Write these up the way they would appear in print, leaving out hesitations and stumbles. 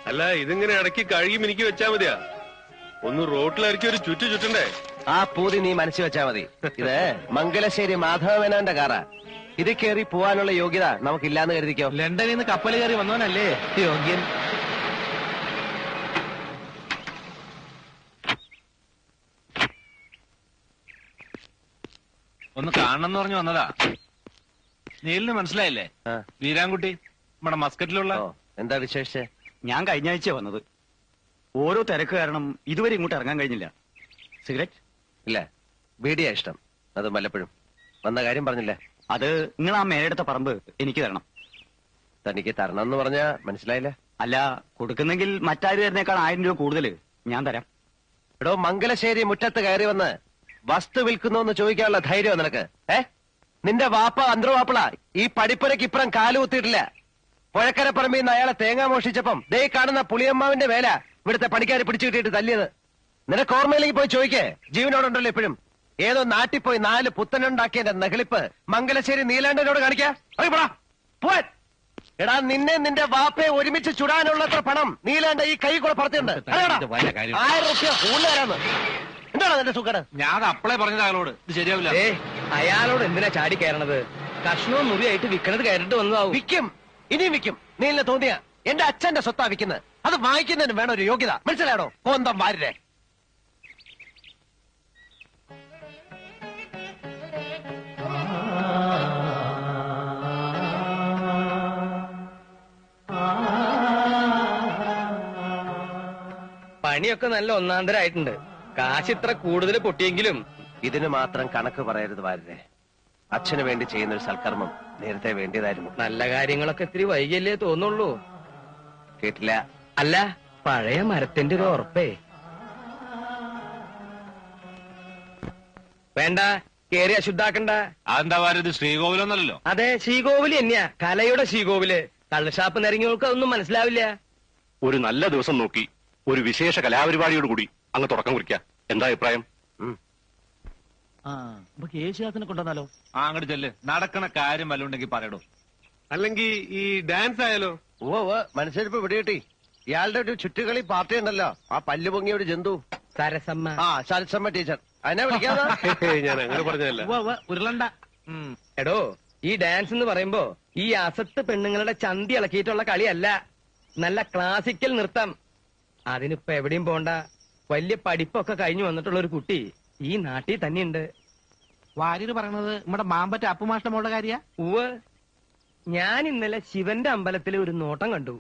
അല്ല ഇതിങ്ങനെ ഇടയ്ക്ക് കഴുകി മിനിക്ക് വെച്ചാ മതിയാ. ഒന്ന് റോട്ടിലിറക്കി ഒരു ചുറ്റണ്ടേ? ആ പൂതി നീ മനസ്സിൽ വെച്ചാ മതി. ഇത് മംഗലശ്ശേരി മാധവമേനോന്റെ കാറാ. ഇത് കയറി പോവാനുള്ള യോഗ്യത നമുക്കില്ലാന്ന് കരുതിക്കോ. ലണ്ടനിൽ നിന്ന് കപ്പൽ കയറി വന്നവനല്ലേ യോഗ്യൻ. ഒന്ന് കാണണമെന്ന് പറഞ്ഞു വന്നതാ. നീലിന് മനസ്സിലായില്ലേ? വീരാൻകുട്ടി, നമ്മുടെ മസ്കറ്റിലുള്ള. എന്താ വിശേഷിച്ച്? ഞാൻ കഴിഞ്ഞ ആഴ്ച വന്നത്. ഓരോ തിരക്ക് കാരണം ഇതുവരെ ഇങ്ങോട്ട് ഇറങ്ങാൻ കഴിഞ്ഞില്ല. സിഗരറ്റ് ഇല്ല, ബീഡിയാ ഇഷ്ടം. അത് വല്ലപ്പോഴും. വന്ന കാര്യം പറഞ്ഞില്ലേ? അത് നിങ്ങൾ ആ മേലെടുത്ത പറമ്പ് എനിക്ക് തരണം. തനിക്ക് തരണം എന്ന് പറഞ്ഞാ മനസ്സിലായില്ല. അല്ല, കൊടുക്കുന്നെങ്കിൽ മറ്റാര് തരുന്നേക്കാൾ 1000 രൂപ കൂടുതൽ ഞാൻ തരാം. എടോ, മംഗലശ്ശേരി മുറ്റത്ത് കയറി വന്ന് വസ്തു വിൽക്കുന്നു എന്ന് ചോദിക്കാനുള്ള ധൈര്യം നിനക്ക്? നിന്റെ വാപ്പ അന്തർവാപ്പിള ഈ പടിപ്പുരക്ക് ഇപ്പുറം കാലുകുത്തിയിട്ടില്ല. പുഴക്കരപ്പറമ്പിൽ നിന്ന് അയാളെ തേങ്ങ മോഷിച്ചപ്പം ദേ കാണുന്ന പുളിയമ്മാവിന്റെ വേല ഇവിടുത്തെ പണിക്കാരെ പിടിച്ചു കിട്ടിയിട്ട് തല്ലിയത്. നിനക്ക് ഓർമ്മയിലേക്ക് പോയി ചോദിക്കേ. ജീവനോടുണ്ടല്ലോ ഇപ്പോഴും. ഏതോ നാട്ടിൽ പോയി 4 പുത്തനുണ്ടാക്കിയതിന്റെ നെഹളിപ്പ് മംഗലശ്ശേരി നീലാണ്ടനോട് കാണിക്കാ. എടാ, നിന്നെ നിന്റെ വാപ്പയെ ഒരുമിച്ച് ചുടാനുള്ളത്ര പണം നീലാണ്ട ഈ കൈ കൂടെ പറത്തിയുണ്ട്. 1000 രൂപ കൂടുതലാരാന്ന്. എന്താണ് നിന്റെ സുഖം? ഞാൻ അപ്പളേ പറഞ്ഞത് അയാളോട് ഇത് ശരിയാവില്ല. അയാളോട് എന്തിനാ ചാടി കയറണത്? കഷ്ണവും മുറിയായിട്ട് വിൽക്കണത് കയറിട്ട് വന്നതാവും. വിൽക്കും, ഇനിയും വിൽക്കും. നീലിനെ തോന്നിയ എന്റെ അച്ഛന്റെ സ്വത്താ വിൽക്കുന്നത്. അത് വാങ്ങിക്കുന്നതിന് വേണം ഒരു യോഗ്യത. മനസ്സിലാണോ? കോന്തം വാരരെ. പണിയൊക്കെ നല്ല ഒന്നാന്തരായിട്ടുണ്ട്. കാശ് ഇത്ര കൂടുതൽ പൊട്ടിയെങ്കിലും ഇതിന് മാത്രം കണക്ക് പറയരുത് വാരരെ. അച്ഛന് വേണ്ടി ചെയ്യുന്ന ഒരു സൽക്കർമ്മം നേരത്തെ വേണ്ടിയതായിരുന്നു. നല്ല കാര്യങ്ങളൊക്കെ ഇത്തിരി വൈകിയല്ലേ തോന്നുള്ളൂ. കേട്ടില്ല? അല്ല, പഴയ മരത്തിന്റെ ഒരു ഉറപ്പേ. വേണ്ട, കേറി അശുദ്ധാക്കണ്ട. അതെന്താ ഇത് ശ്രീകോവിലൊന്നല്ലോ? അതെ, ശ്രീകോവില് തന്നെയാ. കലയുടെ ശ്രീകോവില്. കള്ളുഷാപ്പ് നിരങ്ങിയവർക്ക് അതൊന്നും മനസ്സിലാവില്ല. ഒരു നല്ല ദിവസം നോക്കി ഒരു വിശേഷ കലാപരിപാടിയോട് കൂടി അങ്ങ് തുടക്കം കുറിക്കാം. എന്താ അഭിപ്രായം? യേശുദാസിനെ കൊണ്ടുവന്നാലോ? അങ്ങോട്ട് ചെല്ല്. നടക്കണ കാര്യം വല്ലുണ്ടെങ്കിൽ പറയടോ. അല്ലെങ്കിൽ ഈ ഡാൻസ് ആയാലോ? മനസ്സിലിപ്പോ പിടികിട്ടി. ഇയാളുടെ ഒരു ചുറ്റുകളി പാർട്ടി ഉണ്ടല്ലോ, ആ പല്ലു പൊങ്ങിയ ഒരു ജന്തു. സരസമ്മ. സരസമ്മ ടീച്ചർ. അതിനെ വിളിക്കാതെ. ഞാൻ അങ്ങനെ പറഞ്ഞല്ല. ഉരുളണ്ട. എടോ, ഈ ഡാൻസ് എന്ന് പറയുമ്പോ ഈ അസത്ത് പെണ്ണുങ്ങളുടെ ചന്തി ഇളക്കിയിട്ടുള്ള കളിയല്ല. നല്ല ക്ലാസിക്കൽ നൃത്തം. അതിനിപ്പോ എവിടെയും പോണ്ട. വലിയ പഠിപ്പൊക്കെ കഴിഞ്ഞു വന്നിട്ടുള്ള ഒരു കുട്ടി ഈ നാട്ടിൽ തന്നെയുണ്ട്. വാര്യര് പറയണത് നമ്മുടെ മാമ്പറ്റ അപ്പുമാഷ്ട മോളുടെ കാര്യ? ഉവ്, ഞാൻ ഇന്നലെ ശിവന്റെ അമ്പലത്തിൽ ഒരു നോട്ടം കണ്ടു.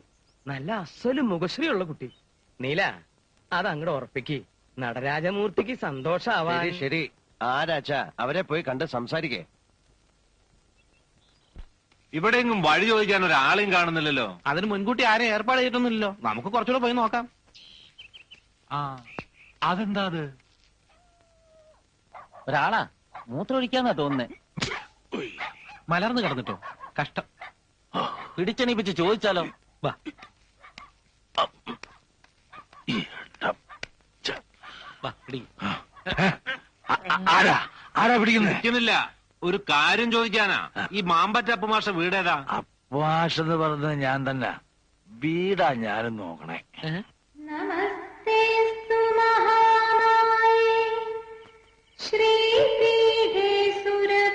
നല്ല അസ്വല് മുഖശ്രീയുള്ള കുട്ടി. നീല, അത് അങ്ങോട്ട് ഉറപ്പിക്ക്. നടരാജമൂർത്തിക്ക് സന്തോഷാവാൻ. ശരി, ആരാച്ചാ അവരെ പോയി കണ്ട് സംസാരിക്കേ. ഇവിടെയെങ്കിലും വഴി ചോദിക്കാൻ ഒരാളെയും കാണുന്നില്ലല്ലോ. അതിന് മുൻകൂട്ടി ആരെയും ഏർപ്പാട് ചെയ്തിട്ടൊന്നുമില്ലല്ലോ. നമുക്ക് കുറച്ചുകൂടെ പോയി നോക്കാം. അതെന്താ അത്? ഒരാളാ മൂത്രമൊഴിക്കാന്നാ തോന്നുന്നേ. മലർന്നു കിടന്നിട്ടോ? കഷ്ടം. പിടിച്ചെണീപ്പിച്ച് ചോദിച്ചാലോ? വാ. ആരാ പിടിക്കുന്നില്ല. ഒരു കാര്യം ചോദിക്കാനാ. ഈ മാമ്പറ്റ അപ്പുമാഷ വീടേതാ? അപ്പുമാഷ് എന്ന് പറഞ്ഞത് ഞാൻ തന്നെ. വീടാ ഞാനും നോക്കണേ. നമസ്തേസ്തു മഹാമായേ ശ്രീപീഠേ സുരപൂജിതേ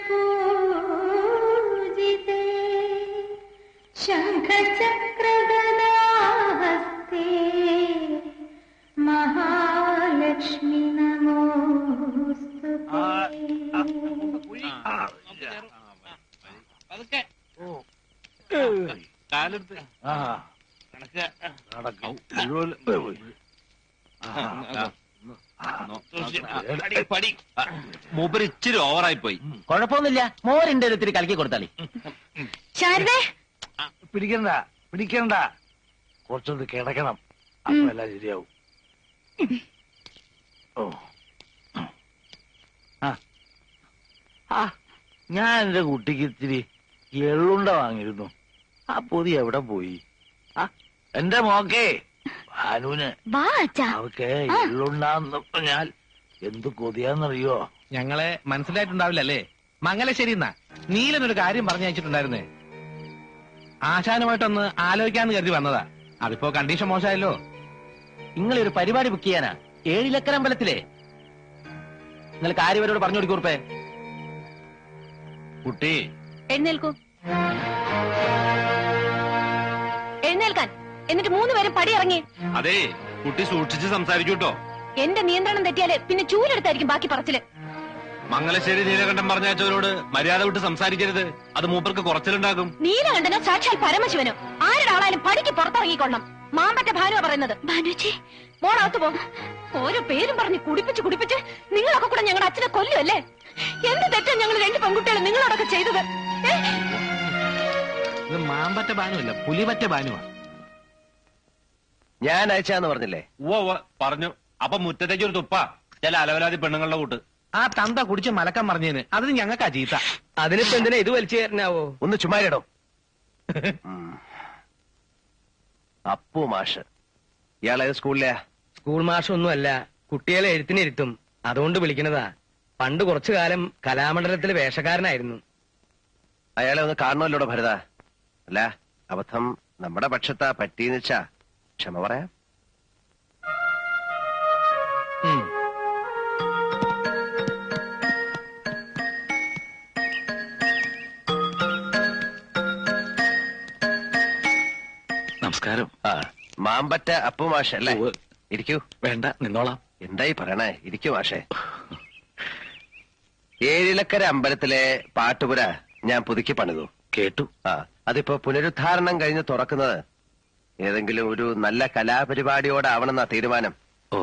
ശംഖചക്രഗദാഹസ്തേ മഹാലക്ഷ്മി നമോസ്തുതേ. കാലെടുത്ത് മൂപ്പര് ഇച്ചിരി ഓവറായി പോയി. കുഴപ്പമൊന്നുമില്ല, മോരിന്റെ ഒത്തിരി കലക്കി കൊടുത്താളി. പിടിക്കണ്ട കുറച്ചൊന്ന് കിടക്കണം, അപ്പൊ എല്ലാം ശരിയാവും. ഞാൻ എന്റെ കുട്ടിക്ക് ഇത്തിരി എള്ളുണ്ട വാങ്ങിയിരുന്നു. ആ പൊതി എവിടെ പോയി? എന്റെ മോക്കേ ഭാനുവിന് അവക്ക് എള്ളുണ്ടാന്ന് പറഞ്ഞാൽ എന്ത് കൊതിയാന്നറിയോ? ഞങ്ങളെ മനസ്സിലായിട്ടുണ്ടാവില്ലല്ലേ? മംഗലശ്ശേരി എന്നാ നീലനൊരു കാര്യം പറഞ്ഞു അയച്ചിട്ടുണ്ടായിരുന്നേ. ആശാനുമായിട്ടൊന്ന് ആലോചിക്കാന്ന് കരുതി വന്നതാ. അതിപ്പോ കണ്ടീഷൻ മോശമായല്ലോ. നിങ്ങൾ ഒരു പരിപാടി ബുക്ക് ചെയ്യാനാ 7 ലക്കര അമ്പലത്തിലെ. നിങ്ങൾ കാര്യവരോട് പറഞ്ഞു കൊടുക്കൂർപ്പേ. കുട്ടി എഴുന്നേൽക്കൂ. എഴുന്നേൽക്കാൻ. എന്നിട്ട് 3 പേരും പടി ഇറങ്ങി. അതെ, കുട്ടി സൂക്ഷിച്ച് സംസാരിക്കൂട്ടോ. എന്റെ നിയന്ത്രണം തെറ്റിയാല് പിന്നെ ചൂലെടുത്തായിരിക്കും ബാക്കി പറച്ചില്. മംഗലശ്ശേരി നീലകണ്ഠൻ പറഞ്ഞയച്ചവരോട് മര്യാദ വിട്ട് സംസാരിക്കരുത്. അത് മൂപ്പർക്ക് കുറച്ചിലുണ്ടാകും. നീലകണ്ഠനോ സാക്ഷാൽ പരമശിവനോ ആരുടെ ആളായാലും പടിക്ക് പുറത്തിറങ്ങിക്കൊള്ളണം. മാമ്പറ്റ ഭാനുവ പറയുന്നത്. ഭാനുച്ചി മോളകത്ത് പോ. ഓരോ പേരും പറഞ്ഞ് കുടിപ്പിച്ച് നിങ്ങളൊക്കെ കൂടെ ഞങ്ങളുടെ അച്ഛനെ കൊല്ലുമല്ലേ? എന്ത് തെറ്റാ ഞങ്ങൾ 2 പെൺകുട്ടികളും നിങ്ങളോടൊക്കെ ചെയ്തത്? ഇത് മാമ്പറ്റ ഭാനുവല്ല, പുലിപറ്റ ഭാനുവാ. ഞാൻ അയച്ചാന്ന് പറഞ്ഞില്ലേ? ഉവ്വ പറഞ്ഞു. അപ്പൊ മുറ്റത്തേക്ക് ഒരു തുപ്പ ചില അലവലാതി പെണ്ണുങ്ങളുടെ കൂട്ട്. ആ തന്ത കുടിച്ച് മലക്കം പറഞ്ഞതിന് അതിന് ഞങ്ങൾക്ക് ചീത്ത. അതിനിപ്പോ എന്തിനാ ഇത് വലിച്ചു കയറിനാവോ? ഒന്ന് ചുമ്മാരിടോ. അപ്പു മാഷ് ഇയാളേത് സ്കൂളിലെയാ? സ്കൂൾ മാഷൊന്നുമല്ല, കുട്ടികളെ എഴുത്തിനിരുത്തും, അതുകൊണ്ട് വിളിക്കണതാ. പണ്ട് കുറച്ചു കാലം കലാമണ്ഡലത്തിലെ വേഷക്കാരനായിരുന്നു. അയാളെ ഒന്ന് കാണണമല്ലോടോ ഭരത. അല്ല, അബദ്ധം നമ്മുടെ പക്ഷത്താ പറ്റീന്ന് വെച്ചാ ക്ഷമ പറയാം. നമസ്കാരം. മാമ്പറ്റ അപ്പു മാഷ് അല്ലേ? ഉവ്വ്. ഇരിക്കൂ. വേണ്ട, നിന്നോളാം. എന്തായി പറയണേ? ഇരിക്കൂ മാഷേ. 7 ലക്കര അമ്പലത്തിലെ പാട്ടുപുര ഞാൻ പുതുക്കി പണിതു. കേട്ടു. അതിപ്പോ പുനരുദ്ധാരണം കഴിഞ്ഞ് തുറക്കുന്നത് ഏതെങ്കിലും ഒരു നല്ല കലാപരിപാടിയോടാവണമെന്നാ തീരുമാനം. ഓ,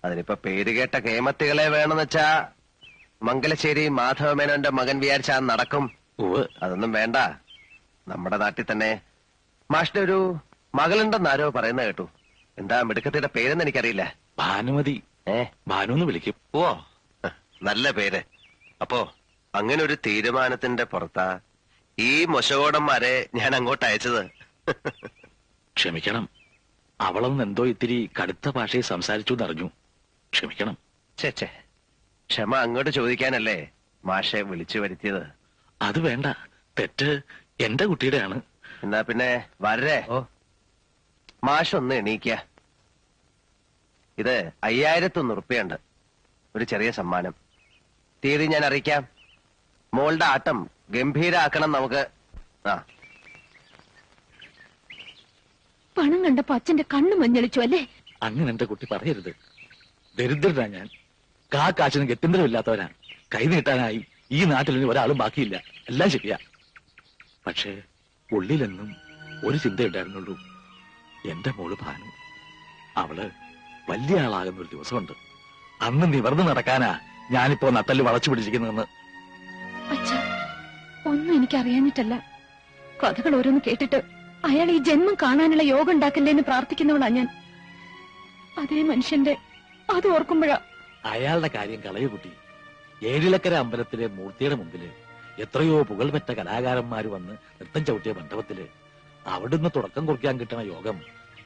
അതിനിപ്പോ പേരുകേട്ട കേമത്തികളെ വേണമെന്ന് വെച്ചാ മംഗലശ്ശേരി മാധവമേനോന്റെ മകൻ വിചാരിച്ചാ നടക്കും. ഉവ്വ്. അതൊന്നും വേണ്ട. നമ്മുടെ നാട്ടിൽ തന്നെ മാഷിന്റെ ഒരു മകളുണ്ടെന്നാരോ പറയുന്ന കേട്ടു. എന്താ മിടുക്കത്തിയുടെ പേരെന്ന് എനിക്കറിയില്ല. ഭാനുമതി. ഭാനു എന്ന് വിളിക്കും. ഓ, നല്ല പേര്. അപ്പോ അങ്ങനെ ഒരു തീരുമാനത്തിന്റെ പുറത്താ ഈ മൊശകോടന്മാരെ ഞാൻ അങ്ങോട്ട് അയച്ചത്. ക്ഷമിക്കണം, അവളൊന്ന് എന്തോ ഇത്തിരി കടുത്ത ഭാഷയിൽ സംസാരിച്ചു എന്നറിഞ്ഞു. ക്ഷമിക്കണം. ചേച്ചേ, ക്ഷമ അങ്ങോട്ട് ചോദിക്കാനല്ലേ മാഷെ വിളിച്ചു വരുത്തിയത്. അത് വേണ്ട, തെറ്റ് എന്റെ കുട്ടിയുടെയാണ്. എന്നാ പിന്നെ വരേ. മാഷൊന്ന് എണീക്ക. ഇത് 5001 ഉറുപ്പിയുണ്ട്, ഒരു ചെറിയ സമ്മാനം. തീയതി ഞാൻ അറിയിക്കാം. മോളുടെ ആട്ടം ഗംഭീരാക്കണം നമുക്ക്. പണം കണ്ടപ്പോ അച്ഛന്റെ കണ്ണു മഞ്ഞളിച്ചു അല്ലേ? അങ്ങനെ എന്റെ കുട്ടി പറയരുത്. ദരിദ്രനാ ഞാൻ. കാശിന് ഗത്യന്തരമില്ലാത്തവനാ. കൈ നീട്ടാനായി ഈ നാട്ടിൽ ഇനി ഒരാളും ബാക്കിയില്ല. എല്ലാം ശരിയാ. പക്ഷേ ഉള്ളിലെന്നും ഒരു ചിന്തയുണ്ടായിരുന്നുള്ളൂ. എന്റെ മോള് ഭാനു. അവള് വലിയ ആളാകുന്ന ഒരു ദിവസമുണ്ട്. അന്ന് നിവർന്നു നടക്കാനാ ഞാനിപ്പോ നട്ടല് വളച്ചു പിടിച്ചിരിക്കുന്നതെന്ന്. അച്ഛാ, ഒന്നും എനിക്ക് അറിയാഞ്ഞിട്ടല്ല. കഥകൾ ഓരോന്ന് കേട്ടിട്ട് അയാൾ ഈ ജന്മം കാണാനുള്ള യോഗം ഉണ്ടാക്കല്ലേ എന്ന് പ്രാർത്ഥിക്കുന്നവളാ ഞാൻ. അതേ മനുഷ്യന്റെ അത് ഓർക്കുമ്പോഴാ. അയാളുടെ കാര്യം കളയു കുട്ടി. 7 ലക്കര അമ്പലത്തിലെ മൂർത്തിയുടെ മുമ്പില് എത്രയോ പുകൾപെറ്റ കലാകാരന്മാര് വന്ന് നൃത്തം ചവിട്ടിയ മണ്ഡപത്തില് അവിടുന്ന് തുടക്കം കുറിക്കാൻ കിട്ടുന്ന യോഗം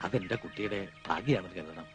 അതെന്റെ കുട്ടിയുടെ ഭാഗ്യാണെന്ന് കരുതണം.